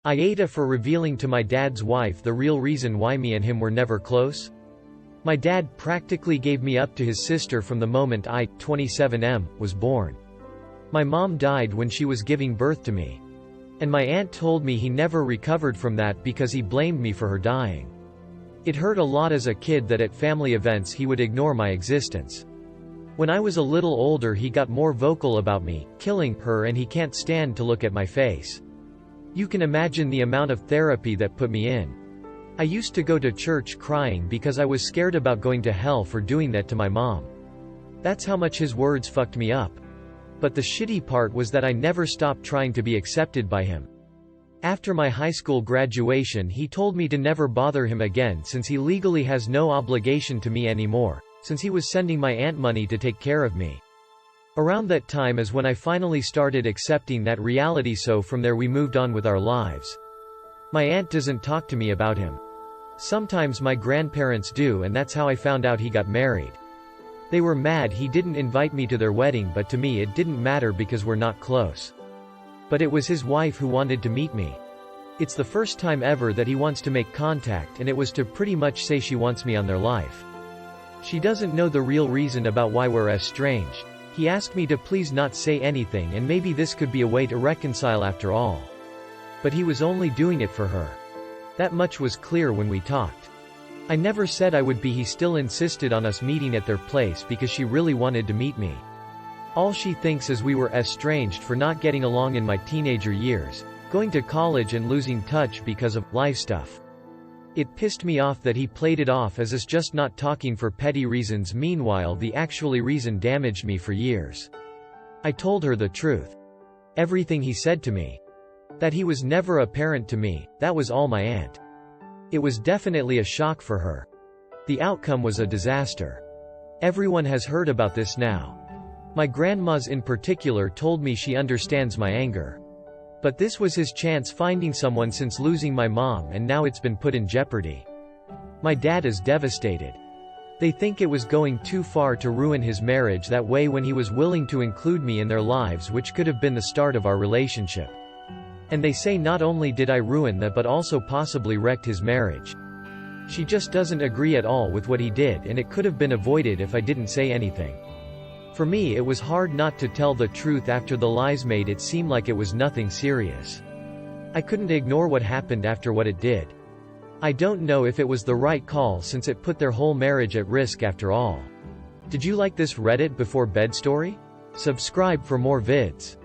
AITA for revealing to my dad's wife the real reason why me and him were never close. My dad practically gave me up to his sister from the moment I, 27M, was born. My mom died when she was giving birth to me. And my aunt told me he never recovered from that because he blamed me for her dying. It hurt a lot as a kid that at family events he would ignore my existence. When I was a little older he got more vocal about me, killing her, and he can't stand to look at my face. You can imagine the amount of therapy that put me in. I used to go to church crying because I was scared about going to hell for doing that to my mom. That's how much his words fucked me up. But the shitty part was that I never stopped trying to be accepted by him. After my high school graduation he told me to never bother him again since he legally has no obligation to me anymore, since he was sending my aunt money to take care of me. Around that time is when I finally started accepting that reality, so from there we moved on with our lives. My aunt doesn't talk to me about him. Sometimes my grandparents do, and that's how I found out he got married. They were mad he didn't invite me to their wedding, but to me it didn't matter because we're not close. But it was his wife who wanted to meet me. It's the first time ever that he wants to make contact, and it was to pretty much say she wants me on their life. She doesn't know the real reason about why we're estranged. He asked me to please not say anything, and maybe this could be a way to reconcile after all. But he was only doing it for her. That much was clear when we talked. I never said I would be. He still insisted on us meeting at their place because she really wanted to meet me. All she thinks is we were estranged for not getting along in my teenager years, going to college and losing touch because of life stuff. It pissed me off that he played it off as us just not talking for petty reasons. Meanwhile, the actually reason damaged me for years. I told her the truth. Everything he said to me. That he was never a parent to me, that was all my aunt. It was definitely a shock for her. The outcome was a disaster. Everyone has heard about this now. My grandmas in particular told me she understands my anger. But this was his chance finding someone since losing my mom, and now it's been put in jeopardy. My dad is devastated. They think it was going too far to ruin his marriage that way when he was willing to include me in their lives, which could have been the start of our relationship. And they say not only did I ruin that but also possibly wrecked his marriage. She just doesn't agree at all with what he did, and it could have been avoided if I didn't say anything. For me it was hard not to tell the truth after the lies made it seem like it was nothing serious. I couldn't ignore what happened after what it did. I don't know if it was the right call since it put their whole marriage at risk after all. Did you like this Reddit before bed story? Subscribe for more vids.